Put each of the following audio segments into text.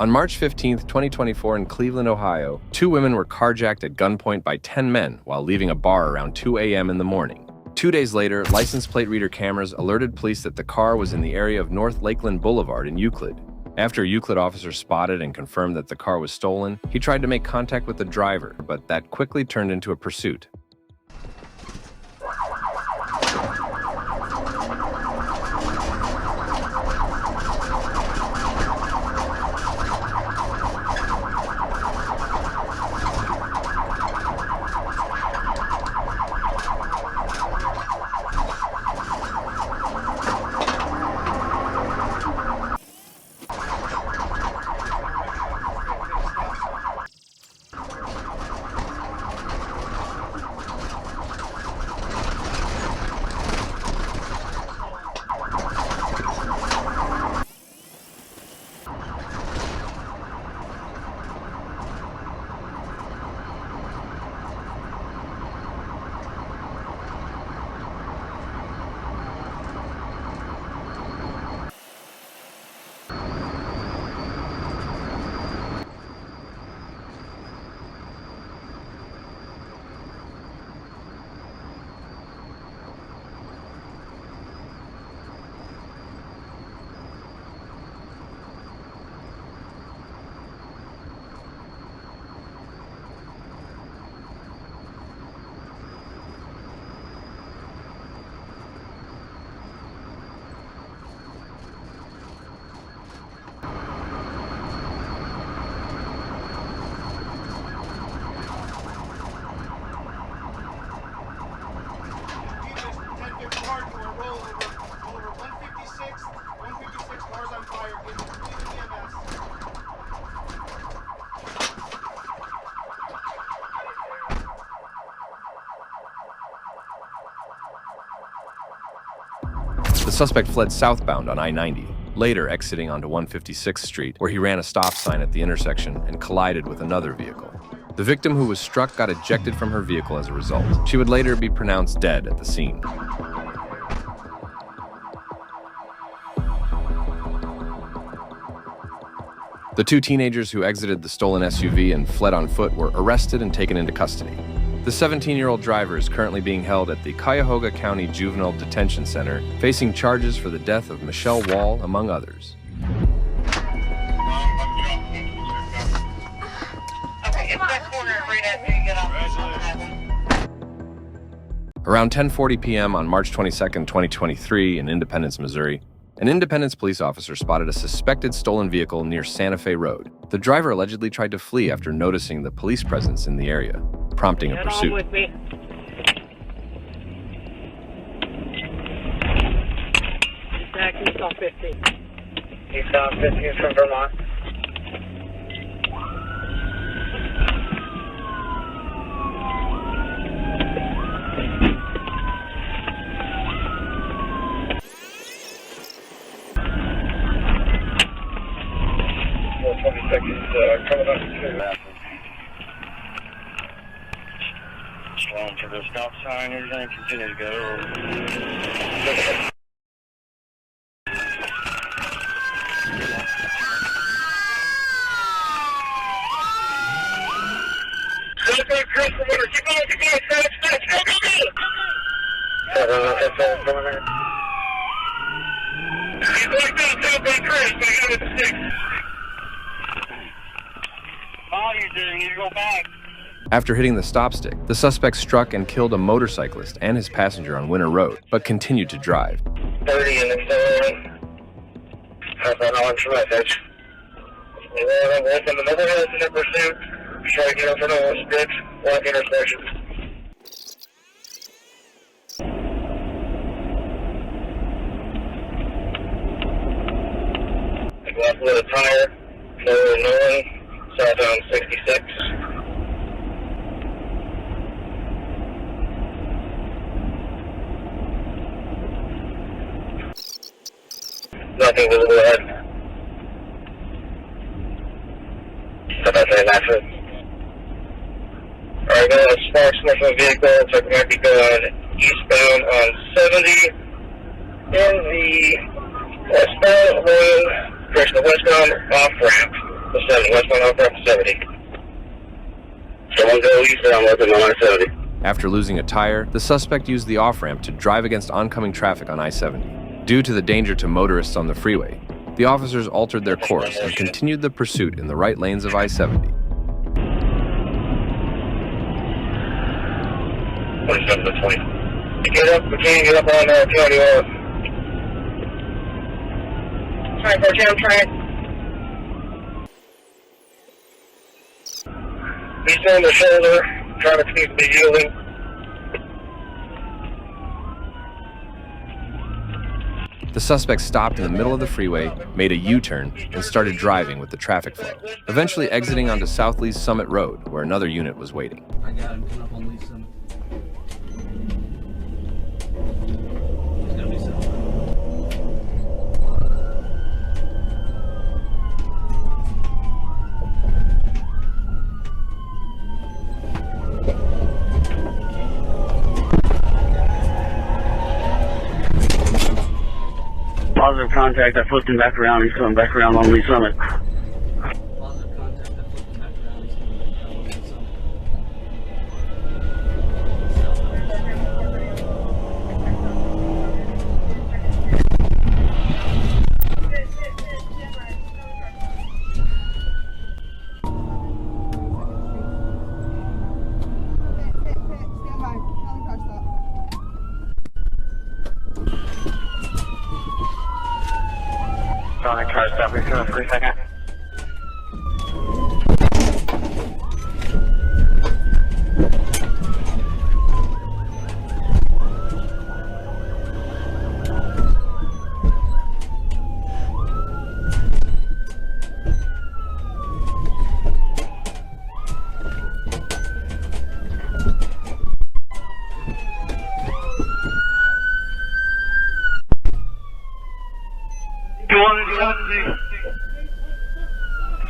On March 15, 2024 in Cleveland, Ohio, 2 women were carjacked at gunpoint by 10 men while leaving a bar around 2 a.m. in the morning. 2 days later, license plate reader cameras alerted police that the car was in the area of North Lakeland Boulevard in Euclid. After a Euclid officer spotted and confirmed that the car was stolen, he tried to make contact with the driver, but that quickly turned into a pursuit. The suspect fled southbound on I-90, later exiting onto 156th Street, where he ran a stop sign at the intersection and collided with another vehicle. The victim who was struck got ejected from her vehicle as a result. She would later be pronounced dead at the scene. The 2 teenagers who exited the stolen SUV and fled on foot were arrested and taken into custody. The 17-year-old driver is currently being held at the Cuyahoga County Juvenile Detention Center, facing charges for the death of Michelle Wall, among others. Around 10:40 p.m. on March 22, 2023, in Independence, Missouri, an Independence police officer spotted a suspected stolen vehicle near Santa Fe Road. The driver allegedly tried to flee after noticing the police presence in the area, prompting a pursuit. With me. Back Eastbound 15. Eastbound 15 from Vermont. Coming up to slowing to the stop sign, everything continue to go. After hitting the stop stick, the suspect struck and killed a motorcyclist and his passenger on Winter Road, but continued to drive. 30 and accelerating. Have an alarm message. We're within the middle of the pursuit. Try to get up in a ditch, block intersection. Left with a tire, lower knowing, southbound 66. Nothing visible ahead. Alright, got a spark sniffing vehicle. Looks like it might be going eastbound on 70 in the westbound lane, approaching the westbound off ramp. The westbound off 70. Someone go eastbound looking on I-70. After losing a tire, the suspect used the off-ramp to drive against oncoming traffic on I-70. Due to the danger to motorists on the freeway, the officers altered their course and continued the pursuit in the right lanes of I-70. 27 to 20. Get up, we can't get up on 291. 24 Jam train. He's on the shoulder, trying to keep the yielding. The suspect stopped in the middle of the freeway, made a U-turn, and started driving with the traffic flow, eventually exiting onto South Lee's Summit Road, where another unit was waiting. I got him coming up on Lee's Summit. He's gonna be south. Positive contact, I flipped him back around, he's coming back around on Lee Summit. Positive contact, I flipped him back around, he's coming back around on Lee's Summit. Sonic car stop, please come for a second.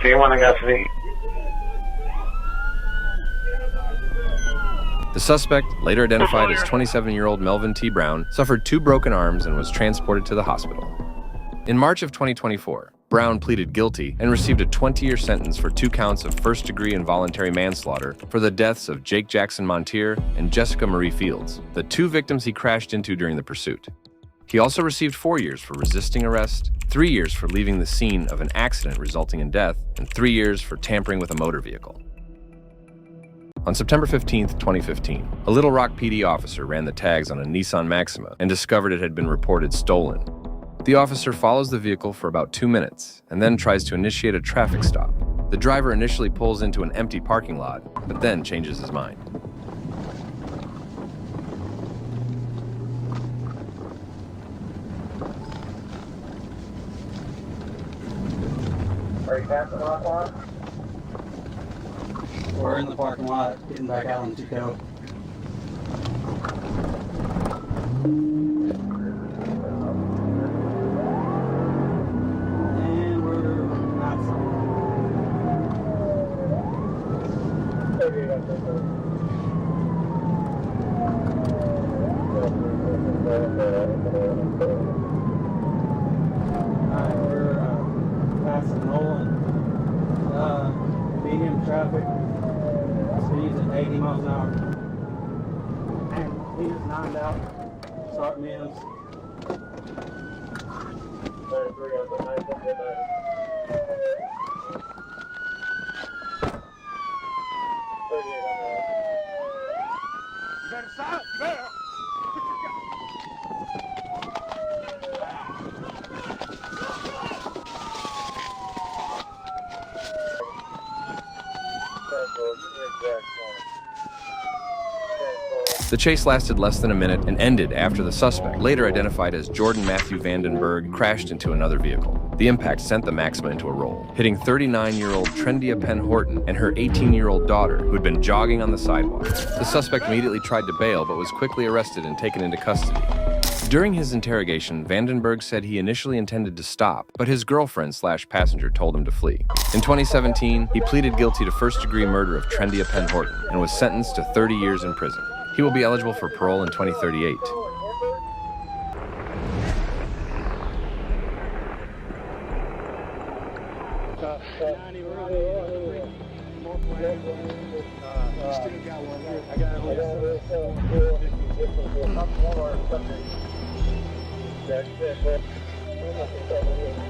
C1 in custody. The suspect, later identified as 27-year-old Melvin T. Brown, suffered 2 broken arms and was transported to the hospital. In March of 2024, Brown pleaded guilty and received a 20-year sentence for 2 counts of first-degree involuntary manslaughter for the deaths of Jake Jackson Montier and Jessica Marie Fields, the 2 victims he crashed into during the pursuit. He also received 4 years for resisting arrest, 3 years for leaving the scene of an accident resulting in death, and 3 years for tampering with a motor vehicle. On September 15, 2015, a Little Rock PD officer ran the tags on a Nissan Maxima and discovered it had been reported stolen. The officer follows the vehicle for about 2 minutes and then tries to initiate a traffic stop. The driver initially pulls into an empty parking lot, but then changes his mind. Are you passing off on? We're in the parking lot, getting back out on Tico. And we're outside. Alright, we're passing Nolan. Medium traffic. Speeds at 80 miles an hour. And he just knocked out. Start mims. 33 on the 979. You better stop, you better! The chase lasted less than a minute and ended after the suspect, later identified as Jordan Matthew Vandenberg, crashed into another vehicle. The impact sent the Maxima into a roll, hitting 39-year-old Trendia Penn Horton and her 18-year-old daughter, who had been jogging on the sidewalk. The suspect immediately tried to bail, but was quickly arrested and taken into custody. During his interrogation, Vandenberg said he initially intended to stop, but his girlfriend/passenger told him to flee. In 2017, he pleaded guilty to first-degree murder of Trendia Penn Horton and was sentenced to 30 years in prison. He will be eligible for parole in 2038. You still got one here. I got it.